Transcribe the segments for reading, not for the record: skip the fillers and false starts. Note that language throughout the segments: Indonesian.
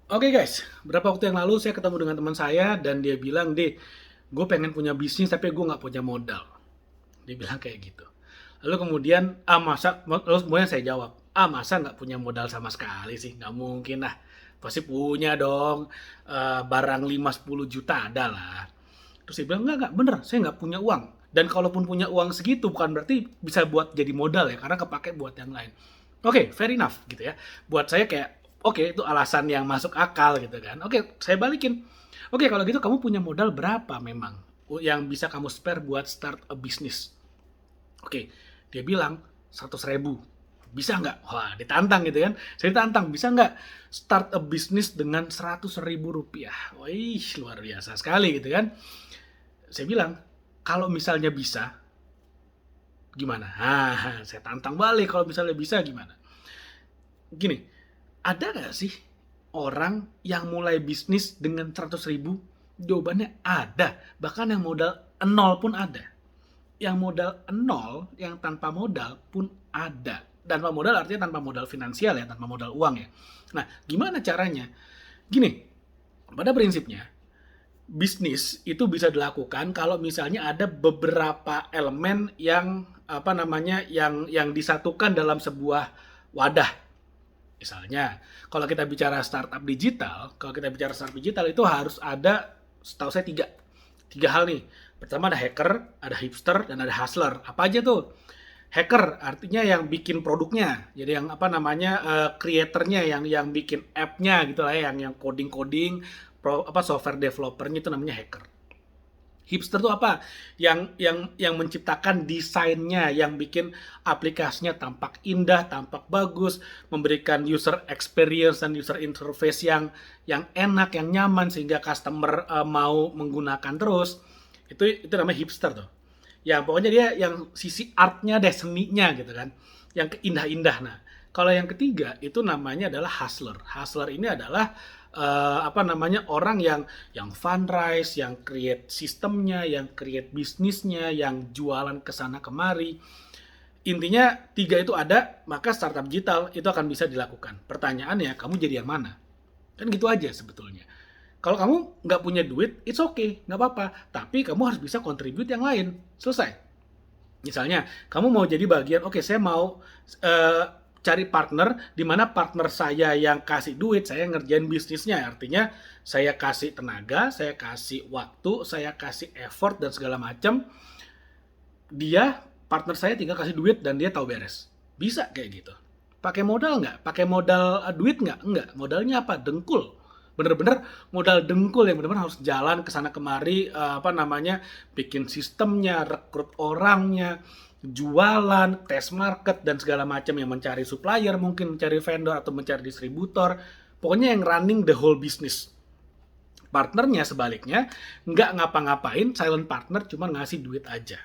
Oke guys, berapa waktu yang lalu saya ketemu dengan teman saya dan dia bilang, "Deh, gue pengen punya bisnis tapi gue nggak punya modal." Dia bilang kayak gitu. Lalu kemudian, lalu kemudian saya jawab, masa nggak punya modal sama sekali sih? Nggak mungkin lah. Pasti punya dong, barang 5-10 juta ada lah. Terus dia bilang, enggak, bener, saya nggak punya uang. Dan kalaupun punya uang segitu, bukan berarti bisa buat jadi modal ya, karena kepake buat yang lain. Oke, fair enough gitu ya. Buat saya kayak, oke, itu alasan yang masuk akal gitu kan. Oke, saya balikin. Oke, kalau gitu kamu punya modal berapa memang yang bisa kamu spare buat start a business? Oke, dia bilang 100 ribu. Bisa nggak? Wah, ditantang gitu kan. Saya ditantang, bisa nggak start a business dengan 100 ribu rupiah? Wih, luar biasa sekali gitu kan. Saya bilang, kalau misalnya bisa, gimana? Saya tantang balik, kalau misalnya bisa gimana? Gini, ada nggak sih orang yang mulai bisnis dengan 100 ribu? Jawabannya ada. Bahkan yang modal nol pun ada. Yang modal nol, yang tanpa modal pun ada. Tanpa modal artinya tanpa modal finansial ya, tanpa modal uang ya. Nah, gimana caranya? Gini, pada prinsipnya bisnis itu bisa dilakukan kalau misalnya ada beberapa elemen yang yang disatukan dalam sebuah wadah. Misalnya, kalau kita bicara startup digital itu harus ada, setahu saya tiga hal nih. Pertama ada hacker, ada hipster, dan ada hustler. Apa aja tuh? Hacker artinya yang bikin produknya, jadi yang creatornya, yang bikin app-nya gitu lah ya, yang coding software developernya itu namanya hacker. Hipster tuh apa? Yang menciptakan desainnya, yang bikin aplikasinya tampak indah, tampak bagus, memberikan user experience dan user interface yang enak, yang nyaman sehingga customer mau menggunakan terus. Itu namanya hipster tuh. Ya pokoknya dia yang sisi artnya deh, seninya gitu kan, yang keindah-indah. Nah, kalau yang ketiga itu namanya adalah hustler. Hustler ini adalah orang yang fundraise, yang create sistemnya, yang create bisnisnya, yang jualan kesana kemari. Intinya tiga itu ada, maka startup digital itu akan bisa dilakukan. Pertanyaannya, kamu jadi yang mana? Kan gitu aja sebetulnya. Kalau kamu nggak punya duit, it's okay, nggak apa-apa. Tapi kamu harus bisa contribute yang lain. Selesai. Misalnya, kamu mau jadi bagian, oke, saya mau eh, cari partner, di mana partner saya yang kasih duit, saya ngerjain bisnisnya. Artinya, saya kasih tenaga, saya kasih waktu, saya kasih effort, dan segala macam. Dia, partner saya tinggal kasih duit, dan dia tahu beres. Bisa kayak gitu. Pakai modal nggak? Pakai modal duit nggak? Nggak. Modalnya apa? Dengkul. Bener-bener modal dengkul yang bener-bener harus jalan ke sana kemari, bikin sistemnya, rekrut orangnya, jualan, tes market dan segala macam, yang mencari supplier, mungkin mencari vendor atau mencari distributor. Pokoknya yang running the whole business. Partnernya sebaliknya nggak ngapa-ngapain, silent partner, cuma ngasih duit aja.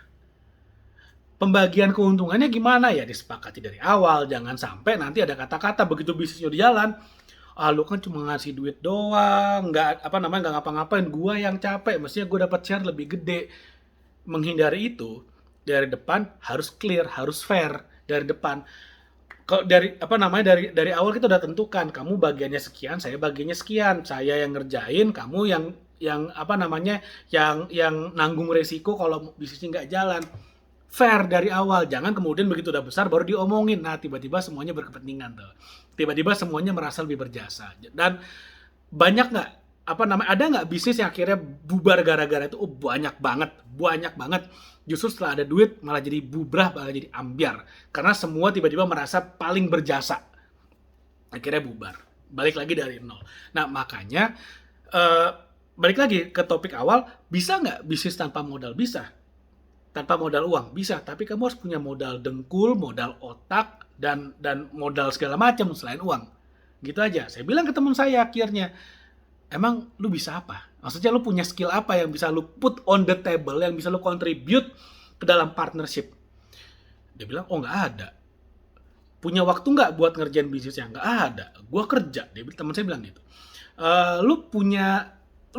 Pembagian keuntungannya gimana ya, disepakati dari awal, jangan sampai nanti ada kata-kata begitu bisnisnya di jalan, lu kan cuma ngasih duit doang, nggak ngapa-ngapain, gua yang capek, mestinya gua dapat share lebih gede. Menghindari itu, dari depan harus clear, harus fair dari depan. Kalau dari awal kita udah tentukan, kamu bagiannya sekian, saya bagiannya sekian, saya yang ngerjain, kamu yang nanggung resiko kalau bisnisnya nggak jalan. Fair dari awal, jangan kemudian begitu udah besar baru diomongin. Nah, tiba-tiba semuanya berkepentingan tuh, tiba-tiba semuanya merasa lebih berjasa. Dan banyak nggak ada nggak bisnis yang akhirnya bubar gara-gara itu? Oh, banyak banget, banyak banget. Justru setelah ada duit malah jadi bubrah, malah jadi ambiar, karena semua tiba-tiba merasa paling berjasa, akhirnya bubar, balik lagi dari nol. Nah, makanya eh, balik lagi ke topik awal, bisa nggak bisnis tanpa modal? Bisa. Tanpa modal uang bisa, tapi kamu harus punya modal dengkul, modal otak, dan modal segala macam selain uang. Gitu aja. Saya bilang ke teman saya akhirnya, emang lu bisa apa? Maksudnya lu punya skill apa yang bisa lu put on the table, yang bisa lu contribute ke dalam partnership? Dia bilang, oh nggak ada. Punya waktu nggak buat ngerjain bisnisnya? Nggak ada. Gua kerja. Teman saya bilang gitu. Lu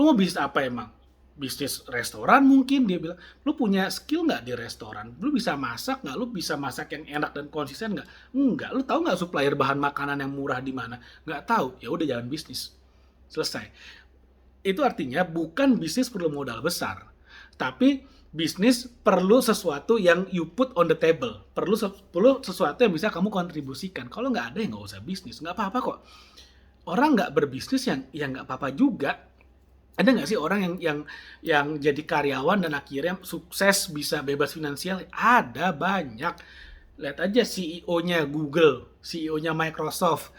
mau bisnis apa emang? Bisnis restoran mungkin, dia bilang. Lu punya skill nggak di restoran? Lu bisa masak nggak? Lu bisa masak yang enak dan konsisten nggak? Enggak. Lu tahu nggak supplier bahan makanan yang murah di mana? Nggak tahu. Ya udah, jalan bisnis. Selesai. Itu artinya bukan bisnis perlu modal besar, tapi bisnis perlu sesuatu yang you put on the table, perlu sesuatu yang bisa kamu kontribusikan. Kalau nggak ada ya nggak usah bisnis, nggak apa-apa kok. Orang nggak berbisnis yang nggak apa-apa juga. Ada nggak sih orang yang jadi karyawan dan akhirnya sukses bisa bebas finansial? Ada banyak. Lihat aja CEO-nya Google, CEO-nya Microsoft.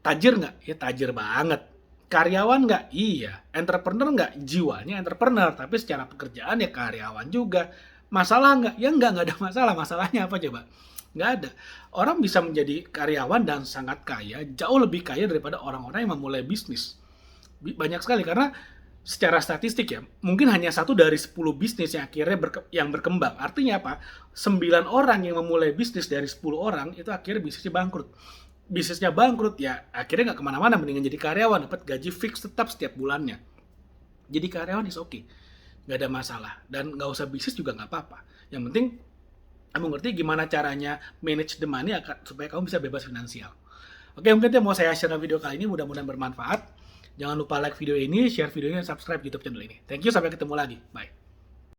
Tajir nggak? Ya tajir banget. Karyawan nggak? Iya. Entrepreneur nggak? Jiwanya entrepreneur, tapi secara pekerjaan ya karyawan juga. Masalah nggak? Ya nggak ada masalah. Masalahnya apa coba? Nggak ada. Orang bisa menjadi karyawan dan sangat kaya, jauh lebih kaya daripada orang-orang yang memulai bisnis. Banyak sekali, karena secara statistik ya, mungkin hanya 1 dari 10 bisnis yang akhirnya yang berkembang. Artinya apa? 9 orang yang memulai bisnis dari 10 orang, itu akhirnya bisnisnya bangkrut ya akhirnya nggak kemana-mana, mendingan jadi karyawan, dapat gaji fix tetap setiap bulannya. Jadi karyawan is okay, nggak ada masalah, dan nggak usah bisnis juga nggak apa-apa. Yang penting kamu ngerti gimana caranya manage the money supaya kamu bisa bebas finansial. Oke, mungkin itu yang mau saya share video kali ini, mudah-mudahan bermanfaat. Jangan lupa like video ini, share video ini, dan subscribe YouTube channel ini. Thank you, sampai ketemu lagi. Bye.